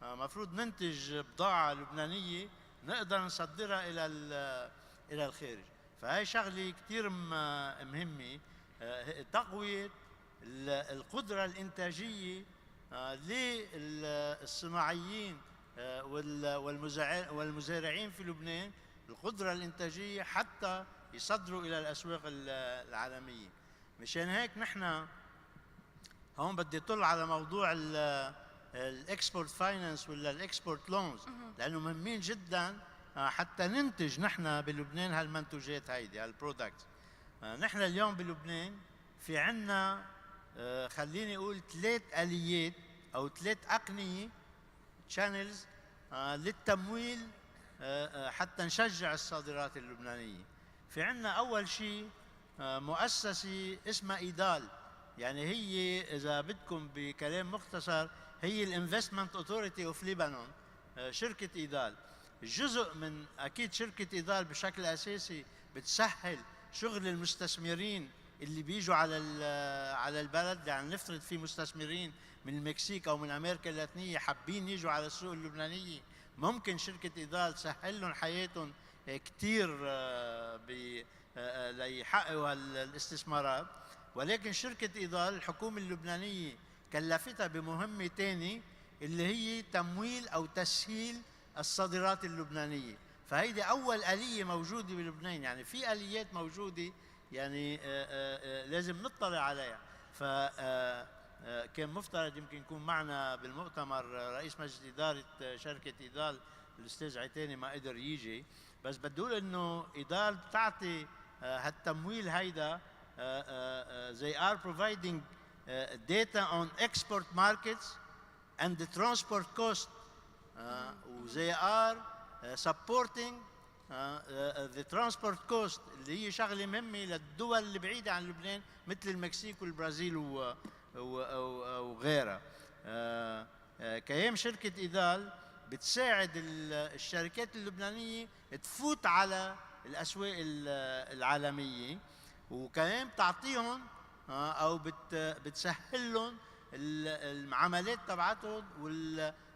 مفروض ننتج بضاعة لبنانية نقدر نصدرها إلى الخارج. فهي شغلة كتير مهمة، تقوية القدرة الإنتاجية للصناعيين والمزارعين في لبنان، القدرة الإنتاجية حتى يصدروا إلى الأسواق العالمية. مشان هيك نحن هون بدي أطل على موضوع الإكسبورت فاينانس ولا الإكسبورت لونز، لأنه مهمين جدا حتى ننتج نحن بلبنان هالمنتوجات هيدي هالبرودكتس. نحن اليوم بلبنان في عنا خليني اقول 3 آليات او 3 أقنية channels للتمويل حتى نشجع الصادرات اللبنانية. في عنا اول شيء مؤسسة اسمها إيدال، يعني هي اذا بدكم بكلام مختصر هي الانفستمنت اوثوريتي اوف ليبانون. شركة إيدال جزء من اكيد شركة إيدال بشكل اساسي بتسهل شغل المستثمرين اللي بيجوا على البلد. يعني نفترض في مستثمرين من المكسيك او من امريكا اللاتينيه حابين يجوا على السوق اللبنانيه، ممكن شركه إيدال تسهل لهم حياتهم كثير ليحققوا الاستثمارات. ولكن شركه إيدال الحكومه اللبنانيه كلفتها بمهمه ثانيه اللي هي تمويل او تسهيل الصادرات اللبنانيه. فهيدي اول آلية موجوده بلبنان. يعني في آليات موجوده يعني لازم نطلع عليها. فكان مفترض يمكن يكون معنا بالمؤتمر رئيس مجلس إدارة شركة إيدال الأستاذ عتاني، ما قدر يجي، بس بدي أقول إنه إيدال بتعطي هالتمويل هيدا. they are providing data on export markets and the transport cost. they are supporting the transport cost اللي هي شغله مهمه للدول اللي بعيده عن لبنان مثل المكسيك والبرازيل وغيرها. كيام شركه إيدال بتساعد الشركات اللبنانيه تفوت على الاسواق العالميه، وكمان بتعطيهم او بتسهل لهم العمليات تبعتهم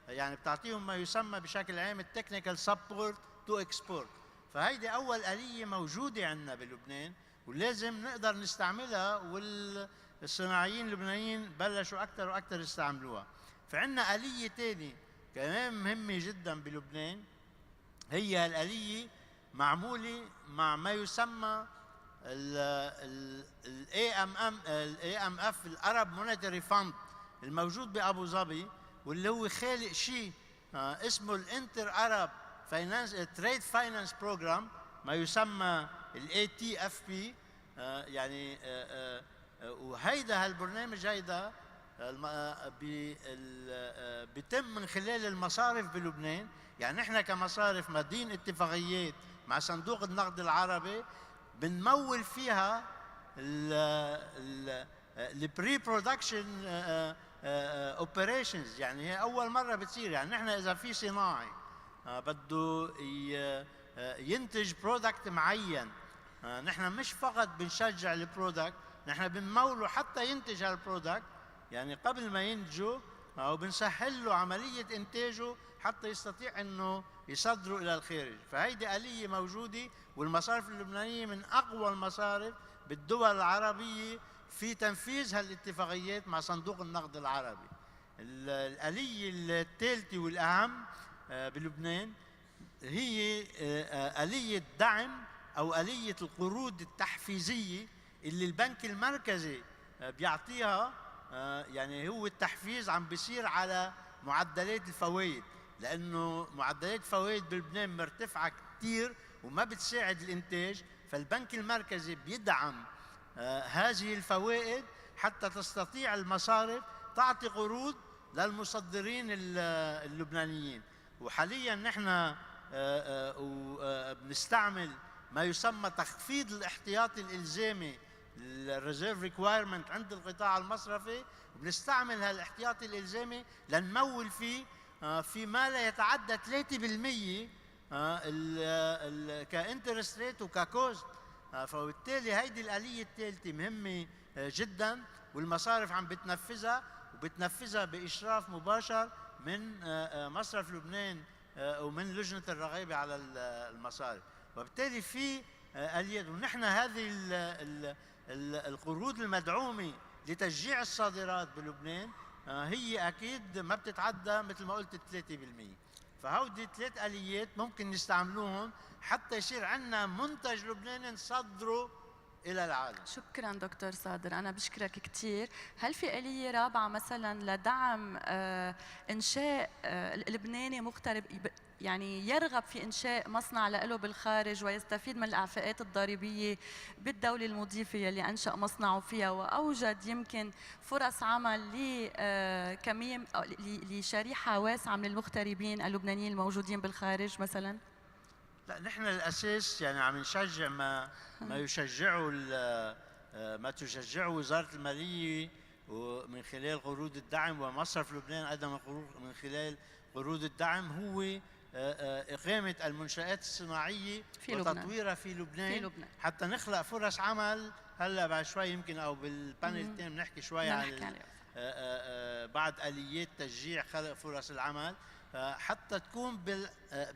يعني بتعطيهم ما يسمى بشكل عام التكنيكال سبورت تو اكسبورت. فهيدي اول آلية موجوده عندنا بلبنان ولازم نقدر نستعملها، والصناعيين اللبنانيين بلشوا اكثر واكثر يستعملوها. فعندنا آلية ثانيه كمان مهمه جدا بلبنان، هي الآلية معموله مع ما يسمى ال AMF الارب مونيتري فاند الموجود بابو ظبي، واللي هو خالق شيء اسمه الانتر ارب فاينانس تريد فاينانس بروجرام، ما يسمى ATFP. يعني وهيدا هالبرنامج هيدا بيتم من خلال المصارف بلبنان. يعني نحن كمصارف ماضيين اتفاقيات مع صندوق النقد العربي بنمول فيها البري برودكشن اوبريشنز. يعني هي اول مره بتصير. يعني نحن اذا في صناعي بده ينتج برودكت معين، نحن مش فقط بنشجع البرودكت، نحن بنموله حتى ينتج هالبرودكت. يعني قبل ما ينتجه او بنسهل له عمليه انتاجه حتى يستطيع انه يصدروا الى الخارج. فهيدي آلية موجوده، والمصارف اللبنانيه من اقوى المصارف بالدول العربيه في تنفيذ هالاتفاقيات مع صندوق النقد العربي. الآلية الثالثه والاهم بلبنان هي آلية دعم او آلية القروض التحفيزيه اللي البنك المركزي بيعطيها. يعني هو التحفيز عم بيصير على معدلات الفوائد، لانه معدلات الفوائد بلبنان مرتفعه كثير وما بتساعد الانتاج، فالبنك المركزي بيدعم هذه الفوائد حتى تستطيع المصارف تعطي قروض للمصدرين اللبنانيين. وحاليا نحن بنستعمل ما يسمى تخفيض الاحتياطي الالزامي الريزيرف ريكوايرمنت عند القطاع المصرفي، وبنستعمل هالاحتياطي الالزامي لنمول فيه في ما لا يتعدى 3% كانترست ريت وككوست. فبالتالي هيدي الآلية الثالثة مهمة جدا، والمصارف عم بتنفذها وبتنفذها بإشراف مباشر من مصرف لبنان ومن لجنة الرقابة على المصارف. وبالتالي في آليات، ونحن هذه القروض المدعومة لتشجيع الصادرات بلبنان هي أكيد ما بتتعدى مثل ما قلت 3%. فهودي 3 آليات ممكن نستعملوهم حتى يصير عندنا منتج لبناني نصدره إلى العالم. شكرا دكتور صادر، أنا بشكرك كثير. هل في آلية رابعة مثلا لدعم إنشاء اللبناني مغترب، يعني يرغب في إنشاء مصنع له بالخارج ويستفيد من الإعفاءات الضريبية بالدولة المضيفة اللي أنشأ مصنعه فيها، وأوجد يمكن فرص عمل لشريحة واسعة من المغتربين اللبنانيين الموجودين بالخارج مثلا؟ لا، نحن الأساس يعني عم نشجع ما تشجعه وزارة المالية ومن خلال قروض الدعم، ومصرف لبنان أيضا من خلال قروض الدعم، هو إقامة المنشآت الصناعية وتطويرها في لبنان حتى نخلق فرص عمل. هلا بعد شوي يمكن أو بالبانل الثاني بنحكي شوي عن بعد آليات تشجيع خلق فرص العمل حتى تكون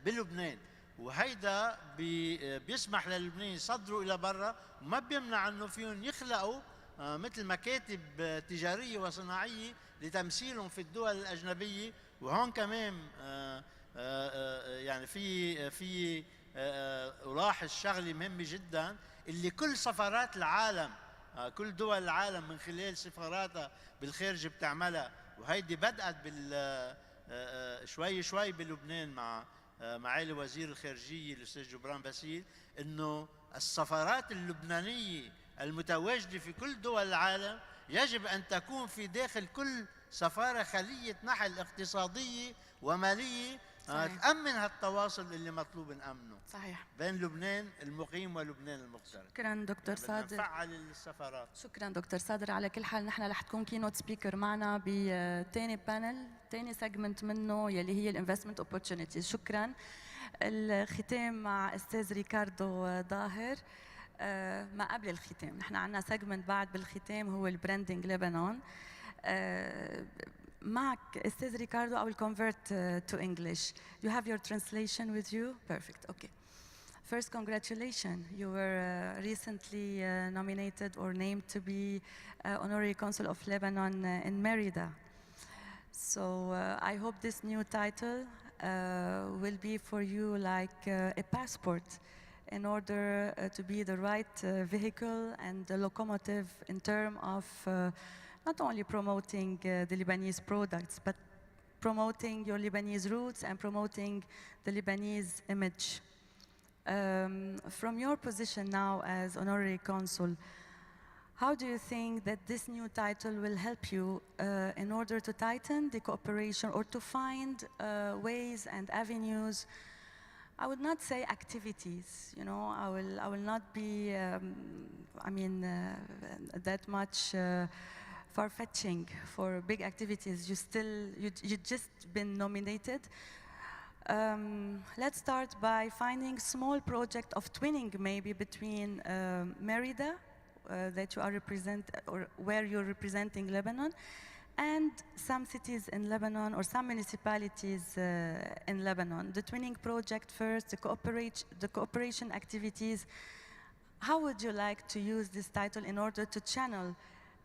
بلبنان. وهيدا بيسمح للبنانيين يصدروا الى برا، وما بيمنع انه فيهم يخلقوا مثل مكاتب تجاريه وصناعيه لتمثيلهم في الدول الاجنبيه. وهون كمان يعني في الاحظ شغله مهمه جدا، اللي كل سفارات العالم كل دول العالم من خلال سفاراتها بالخارج بتعملها، وهيدي بدأت شوي شوي بلبنان مع معالي وزير الخارجية الأستاذ جبران باسيل، إنه السفارات اللبنانية المتواجدة في كل دول العالم يجب أن تكون في داخل كل سفارة خلية نحل اقتصادية ومالية تأمن هالتواصل اللي مطلوب نأمنه صحيح بين لبنان المقيم ولبنان المغترب. شكرا دكتور صادر. نفعل السفارات. شكرا دكتور صادر. على كل حال نحن رح تكون كينوت سبيكر معنا بتاني بانل، تاني سيجمنت منه يلي هي الانفستمنت اوبورتونيتيز. شكرا. الختام مع استاذ ريكاردو ظاهر. ما قبل الختام نحن عندنا سيجمنت بعد بالختام هو البراندنج لبنان. معك استاذ ريكاردو. I will convert to English. You have your translation with you? Perfect. Okay. First, congratulations. You were recently nominated or named to be Honorary Consul of Lebanon in Merida. So I hope this new title will be for you like a passport in order to be the right vehicle and the locomotive in terms of not only promoting the Lebanese products, but promoting your Lebanese roots and promoting the Lebanese image. From your position now as Honorary Consul, how do you think that this new title will help you in order to tighten the cooperation or to find ways and avenues? I would not say activities, you know, I will not be, that much far-fetching for big activities. You just been nominated. Let's start by finding small project of twinning maybe between Merida that you are where you're representing Lebanon, and some cities in Lebanon or some municipalities in Lebanon. The twinning project first, the cooperation activities. How would you like to use this title in order to channel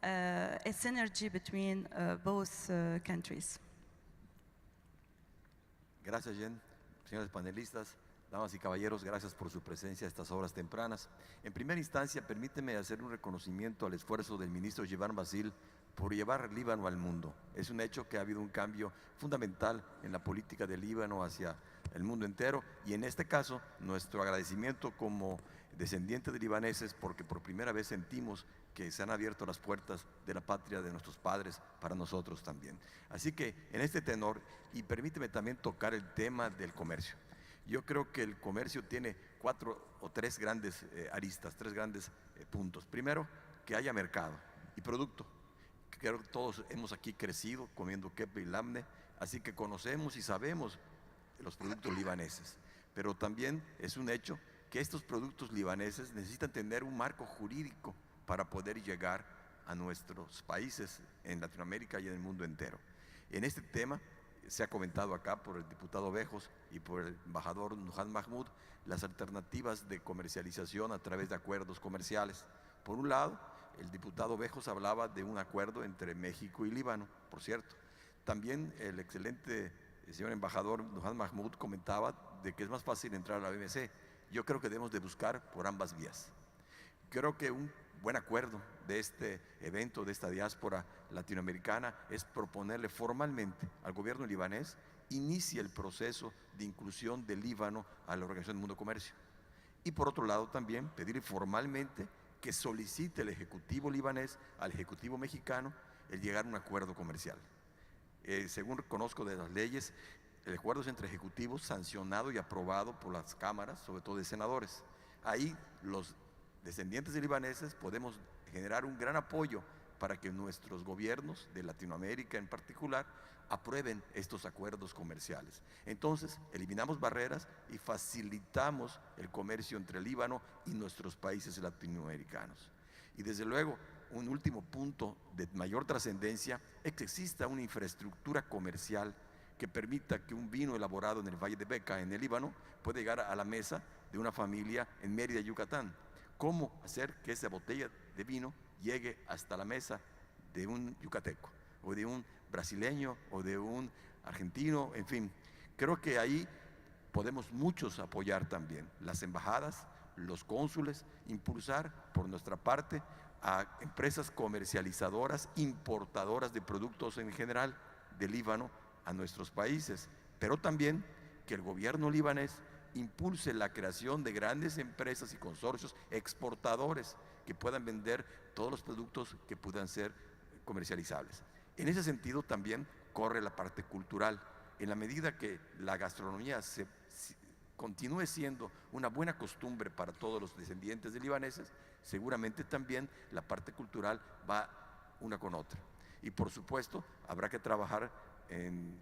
a synergy between both countries? Gracias, Jen. Señores panelistas, damas y caballeros, gracias por su presencia a estas horas tempranas. En primera instancia, permíteme hacer un reconocimiento al esfuerzo del ministro Gibran Basil por llevar Líbano al mundo. Es un hecho que ha habido un cambio fundamental en la política de Líbano hacia el mundo entero, y en este caso, nuestro agradecimiento como descendientes de libaneses, porque por primera vez sentimos que se han abierto las puertas de la patria de nuestros padres para nosotros también. Así que en este tenor, y permíteme también tocar el tema del comercio. Yo creo que el comercio tiene 4 o 3 grandes aristas, 3 grandes puntos. Primero, que haya mercado y producto. Creo que todos hemos aquí crecido comiendo kepe y lamne, así que conocemos y sabemos los productos libaneses. Pero también es un hecho que estos productos libaneses necesitan tener un marco jurídico para poder llegar a nuestros países en Latinoamérica y en el mundo entero. En este tema, se ha comentado acá por el diputado Bejos y por el embajador Nuhan Mahmoud, las alternativas de comercialización a través de acuerdos comerciales. Por un lado, el diputado Bejos hablaba de un acuerdo entre México y Líbano, por cierto. También el excelente señor embajador Nuhan Mahmoud comentaba de que es más fácil entrar a la OMC. Yo creo que debemos de buscar por ambas vías. Creo que un buen acuerdo de este evento, de esta diáspora latinoamericana, es proponerle formalmente al gobierno libanés inicie el proceso de inclusión del Líbano a la Organización del Mundo de Comercio. Y por otro lado también pedirle formalmente que solicite el Ejecutivo libanés al Ejecutivo mexicano el llegar a un acuerdo comercial. Según conozco de las leyes, el acuerdo es entre ejecutivos sancionado y aprobado por las cámaras, sobre todo de senadores. Ahí los descendientes de libaneses podemos generar un gran apoyo para que nuestros gobiernos de Latinoamérica en particular aprueben estos acuerdos comerciales. Entonces, eliminamos barreras y facilitamos el comercio entre el Líbano y nuestros países latinoamericanos. Y desde luego, un último punto de mayor trascendencia es que exista una infraestructura comercial que permita que un vino elaborado en el Valle de Beca, en el Líbano, pueda llegar a la mesa de una familia en Mérida, Yucatán. ¿Cómo hacer que esa botella de vino llegue hasta la mesa de un yucateco, o de un brasileño, o de un argentino? En fin, creo que ahí podemos muchos apoyar también, las embajadas, los cónsules, impulsar por nuestra parte a empresas comercializadoras, importadoras de productos en general del Líbano a nuestros países, pero también que el gobierno libanés impulse la creación de grandes empresas y consorcios exportadores que puedan vender todos los productos que puedan ser comercializables. En ese sentido también corre la parte cultural. En la medida que la gastronomía continúe siendo una buena costumbre para todos los descendientes de libaneses, seguramente también la parte cultural va una con otra. Y por supuesto, habrá que trabajar en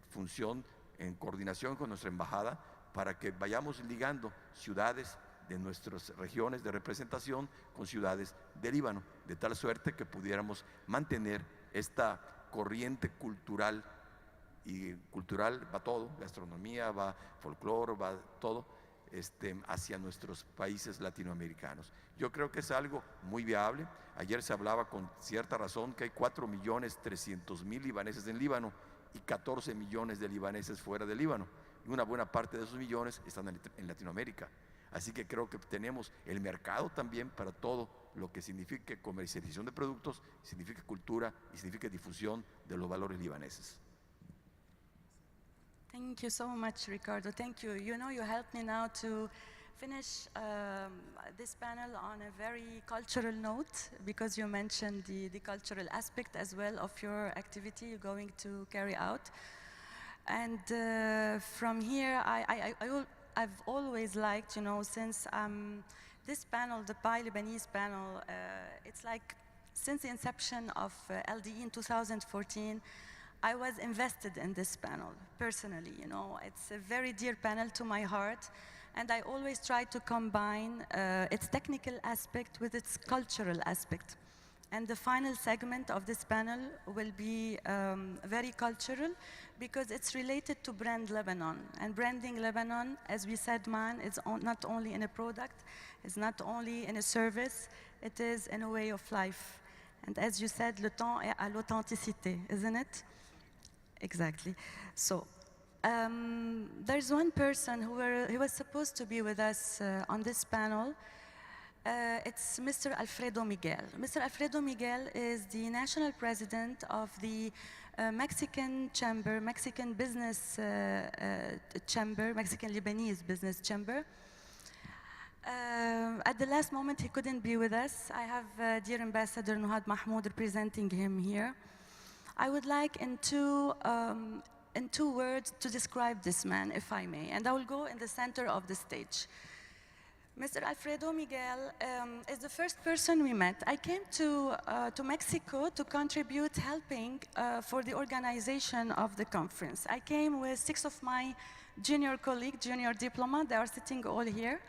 coordinación con nuestra embajada para que vayamos ligando ciudades de nuestras regiones de representación con ciudades del Líbano, de tal suerte que pudiéramos mantener esta corriente cultural, y cultural va todo, gastronomía, va folclore, va todo, hacia nuestros países latinoamericanos. Yo creo que es algo muy viable. Ayer se hablaba con cierta razón que hay 4.300.000 libaneses en Líbano y 14 millones de libaneses fuera del Líbano. Y una buena parte de esos millones están en Latinoamérica. Así que creo que tenemos el mercado también para todo lo que signifique comercialización de productos, signifique cultura y signifique difusión de los valores libaneses. Thank you so much, Ricardo. Thank you. You know, you helped me now to finish this panel on a very cultural note, because you mentioned the cultural aspect as well of your activity you're going to carry out. And from here, I've always liked, you know, since this panel, the Pi-Lebanese panel, it's like since the inception of LDE in 2014, I was invested in this panel personally, you know. It's a very dear panel to my heart, and I always try to combine its technical aspect with its cultural aspect. And the final segment of this panel will be very cultural, because it's related to brand Lebanon. And branding Lebanon, as we said, man, it's not only in a product, it's not only in a service, it is in a way of life. And as you said, le temps est à l'authenticité, isn't it? Exactly. So there's one person who was supposed to be with us on this panel. It's Mr. Alfredo Miguel. Mr. Alfredo Miguel is the national president of the Mexican Chamber, Mexican Business Chamber, Mexican Lebanese Business Chamber. At the last moment, he couldn't be with us. I have dear Ambassador Nuhad Mahmoud representing him here. I would like in two words to describe this man, if I may, and I will go in the center of the stage. Mr. Alfredo Miguel is the first person we met. I came to Mexico to contribute helping for the organization of the conference. I came with 6 of my junior colleagues, junior diploma. They are sitting all here.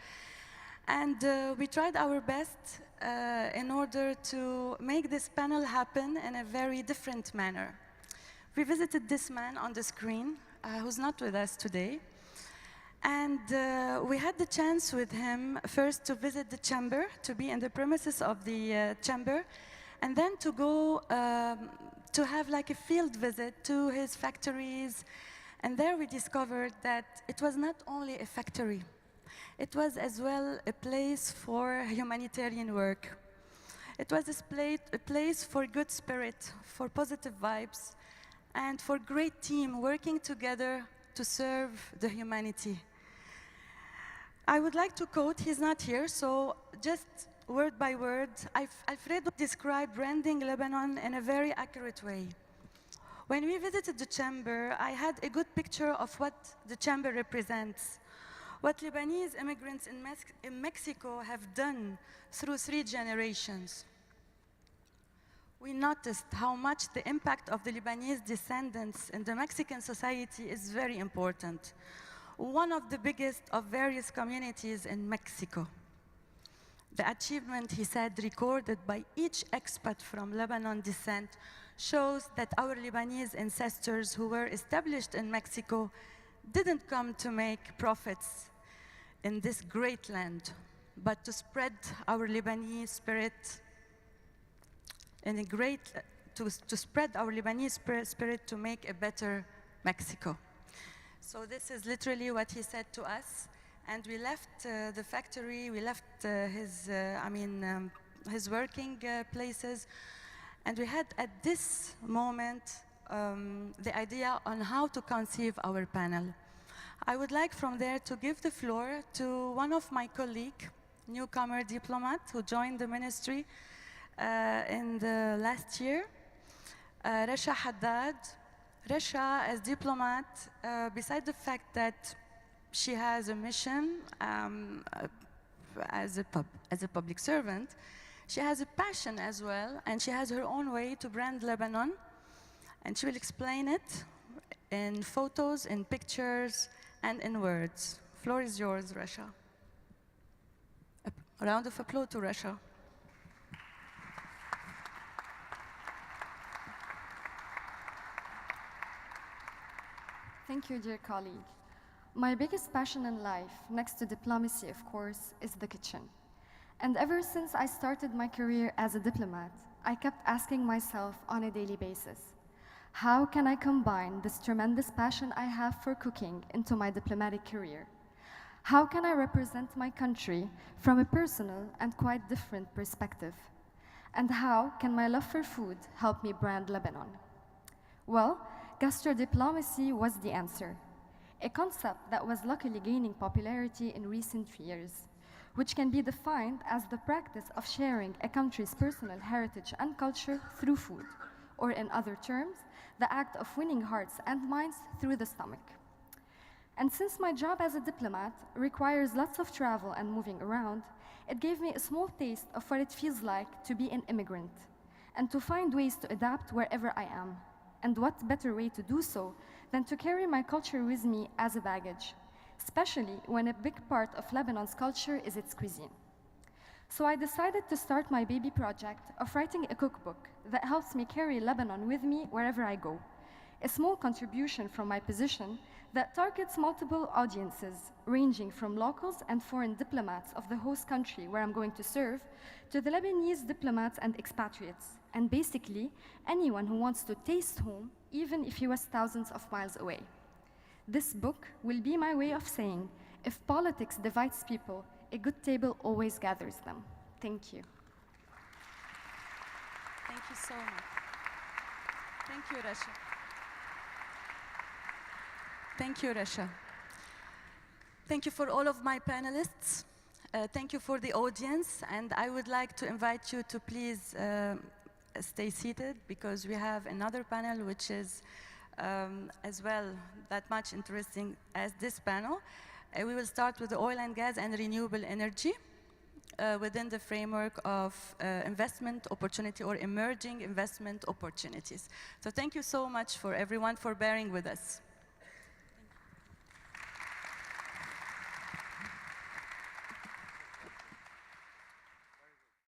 And we tried our best in order to make this panel happen in a very different manner. We visited this man on the screen, who's not with us today. And we had the chance with him first to visit the chamber, to be in the premises of the chamber, and then to go to have like a field visit to his factories. And there we discovered that it was not only a factory, it was as well a place for humanitarian work. It was a place for good spirit, for positive vibes, and for great team working together to serve the humanity. I would like to quote, he's not here, so just word by word, Alfredo described branding Lebanon in a very accurate way. When we visited the chamber, I had a good picture of what the chamber represents, what Lebanese immigrants in Mexico have done through 3 generations. We noticed how much the impact of the Lebanese descendants in the Mexican society is very important. One of the biggest of various communities in Mexico. The achievement, he said, recorded by each expat from Lebanon descent shows that our Lebanese ancestors who were established in Mexico didn't come to make profits in this great land, but to spread our Lebanese spirit to spread our Lebanese spirit to make a better Mexico. So this is literally what he said to us. And we left the factory, we left his working places. And we had at this moment the idea on how to conceive our panel. I would like from there to give the floor to one of my colleagues, newcomer diplomat who joined the ministry in the last year, Rasha Haddad. Rasha, as diplomat, beside the fact that she has a mission as a public servant, she has a passion as well, and she has her own way to brand Lebanon, and she will explain it in photos, in pictures, and in words. Floor is yours, Rasha. A round of applause to Rasha. Thank you, dear colleague. My biggest passion in life, next to diplomacy, of course, is the kitchen. And ever since I started my career as a diplomat, I kept asking myself on a daily basis, how can I combine this tremendous passion I have for cooking into my diplomatic career? How can I represent my country from a personal and quite different perspective? And how can my love for food help me brand Lebanon? Well, gastrodiplomacy was the answer, a concept that was luckily gaining popularity in recent years, which can be defined as the practice of sharing a country's personal heritage and culture through food, or in other terms, the act of winning hearts and minds through the stomach. And since my job as a diplomat requires lots of travel and moving around, it gave me a small taste of what it feels like to be an immigrant, and to find ways to adapt wherever I am. And what better way to do so than to carry my culture with me as a baggage, especially when a big part of Lebanon's culture is its cuisine. So I decided to start my baby project of writing a cookbook that helps me carry Lebanon with me wherever I go, a small contribution from my position that targets multiple audiences, ranging from locals and foreign diplomats of the host country where I'm going to serve, to the Lebanese diplomats and expatriates, and basically anyone who wants to taste home, even if he was thousands of miles away. This book will be my way of saying, if politics divides people, a good table always gathers them. Thank you. Thank you so much. Thank you, Rasha. Thank you, Rasha. Thank you for all of my panelists. Thank you for the audience, and I would like to invite you to please stay seated because we have another panel which is as well that much interesting as this panel. We will start with the oil and gas and renewable energy within the framework of investment opportunity or emerging investment opportunities. So thank you so much for everyone for bearing with us.